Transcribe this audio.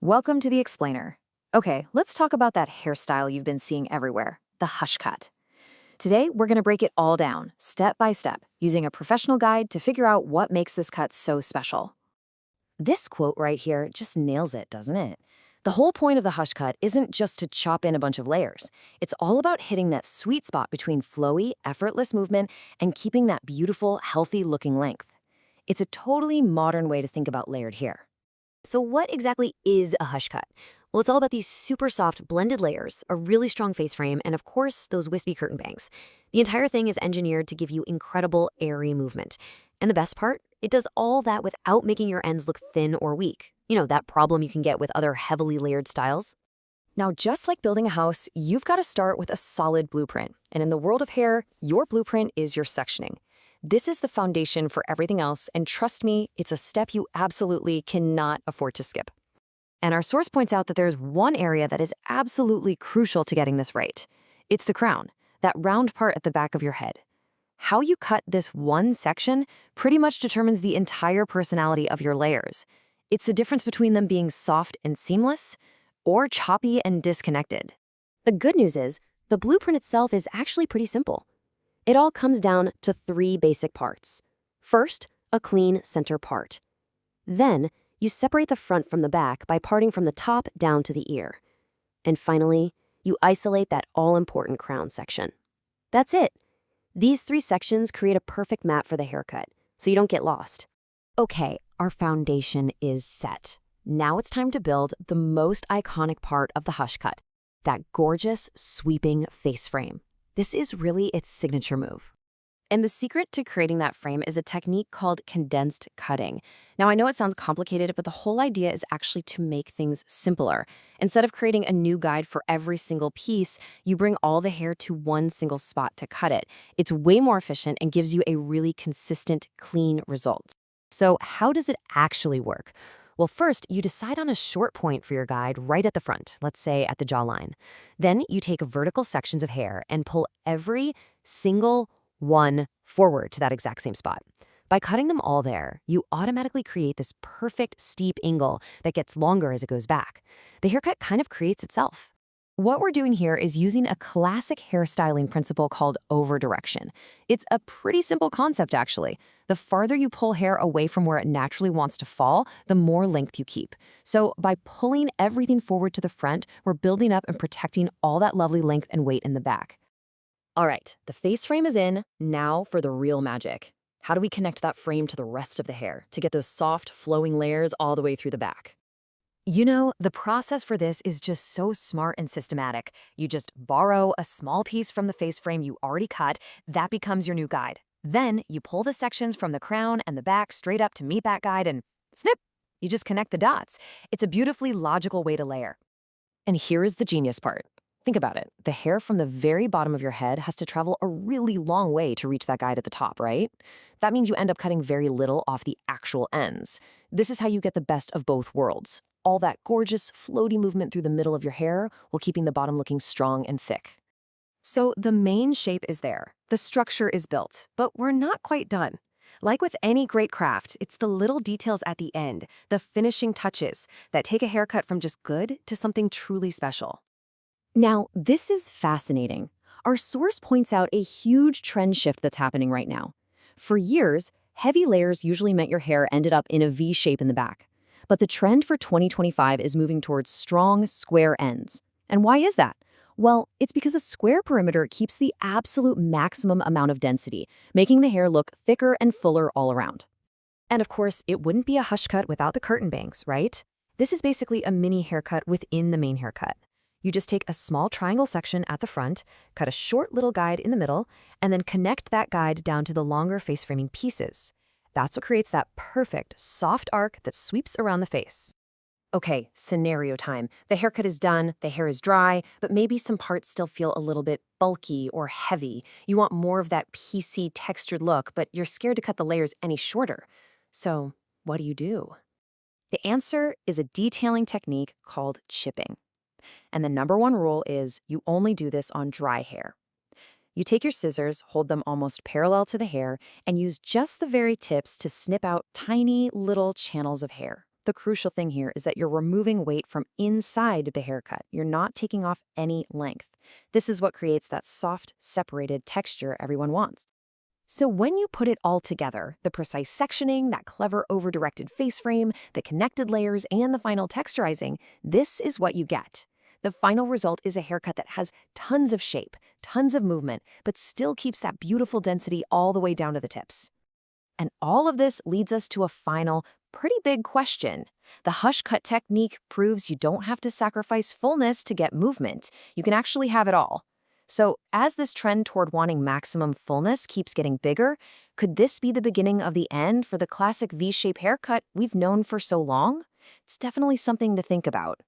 Welcome to the Explainer. Okay, let's talk about that hairstyle you've been seeing everywhere, the hush cut. Today, we're going to break it all down, step by step, using a professional guide to figure out what makes this cut so special. This quote right here just nails it, doesn't it? The whole point of the hush cut isn't just to chop in a bunch of layers. It's all about hitting that sweet spot between flowy, effortless movement and keeping that beautiful, healthy-looking length. It's a totally modern way to think about layered hair. So what exactly is a hush cut? Well, it's all about these super soft blended layers, a really strong face frame, and of course, those wispy curtain bangs. The entire thing is engineered to give you incredible airy movement. And the best part? It does all that without making your ends look thin or weak. You know, that problem you can get with other heavily layered styles. Now, just like building a house, you've got to start with a solid blueprint. And in the world of hair, your blueprint is your sectioning. This is the foundation for everything else, and trust me, it's a step you absolutely cannot afford to skip. And our source points out that there's one area that is absolutely crucial to getting this right. It's the crown, that round part at the back of your head. How you cut this one section pretty much determines the entire personality of your layers. It's the difference between them being soft and seamless, or choppy and disconnected. The good news is, the blueprint itself is actually pretty simple. It all comes down to three basic parts. First, a clean center part. Then, you separate the front from the back by parting from the top down to the ear. And finally, you isolate that all-important crown section. That's it. These three sections create a perfect map for the haircut, so you don't get lost. Okay, our foundation is set. Now it's time to build the most iconic part of the hush cut, that gorgeous, sweeping face frame. This is really its signature move. And the secret to creating that frame is a technique called condensed cutting. Now, I know it sounds complicated, but the whole idea is actually to make things simpler. Instead of creating a new guide for every single piece, you bring all the hair to one single spot to cut it. It's way more efficient and gives you a really consistent, clean result. So how does it actually work? Well, first, you decide on a short point for your guide right at the front, let's say at the jawline. Then you take vertical sections of hair and pull every single one forward to that exact same spot. By cutting them all there, you automatically create this perfect steep angle that gets longer as it goes back. The haircut kind of creates itself. What we're doing here is using a classic hairstyling principle called over-direction. It's a pretty simple concept, actually. The farther you pull hair away from where it naturally wants to fall, the more length you keep. So by pulling everything forward to the front, we're building up and protecting all that lovely length and weight in the back. All right, the face frame is in. Now for the real magic. How do we connect that frame to the rest of the hair to get those soft, flowing layers all the way through the back? You know, the process for this is just so smart and systematic. You just borrow a small piece from the face frame you already cut. That becomes your new guide. Then you pull the sections from the crown and the back straight up to meet that guide and snip, you just connect the dots. It's a beautifully logical way to layer. And here is the genius part. Think about it. The hair from the very bottom of your head has to travel a really long way to reach that guide at the top, right? That means you end up cutting very little off the actual ends. This is how you get the best of both worlds. All that gorgeous, floaty movement through the middle of your hair while keeping the bottom looking strong and thick. So the main shape is there. The structure is built, but we're not quite done. Like with any great craft, it's the little details at the end, the finishing touches, that take a haircut from just good to something truly special. Now, this is fascinating. Our source points out a huge trend shift that's happening right now. For years, heavy layers usually meant your hair ended up in a V shape in the back. But the trend for 2025 is moving towards strong, square ends. And why is that? Well, it's because a square perimeter keeps the absolute maximum amount of density, making the hair look thicker and fuller all around. And of course, it wouldn't be a hush cut without the curtain bangs, right? This is basically a mini haircut within the main haircut. You just take a small triangle section at the front, cut a short little guide in the middle, and then connect that guide down to the longer face framing pieces. That's what creates that perfect, soft arc that sweeps around the face. Okay, scenario time. The haircut is done, the hair is dry, but maybe some parts still feel a little bit bulky or heavy. You want more of that piecey, textured look, but you're scared to cut the layers any shorter. So, what do? The answer is a detailing technique called chipping. And the number one rule is you only do this on dry hair. You take your scissors, hold them almost parallel to the hair, and use just the very tips to snip out tiny little channels of hair. The crucial thing here is that you're removing weight from inside the haircut. You're not taking off any length. This is what creates that soft, separated texture everyone wants. So when you put it all together, the precise sectioning, that clever over-directed face frame, the connected layers, and the final texturizing, this is what you get. The final result is a haircut that has tons of shape, tons of movement, but still keeps that beautiful density all the way down to the tips. And all of this leads us to a final, pretty big question. The hush cut technique proves you don't have to sacrifice fullness to get movement. You can actually have it all. So, as this trend toward wanting maximum fullness keeps getting bigger, could this be the beginning of the end for the classic V-shape haircut we've known for so long? It's definitely something to think about.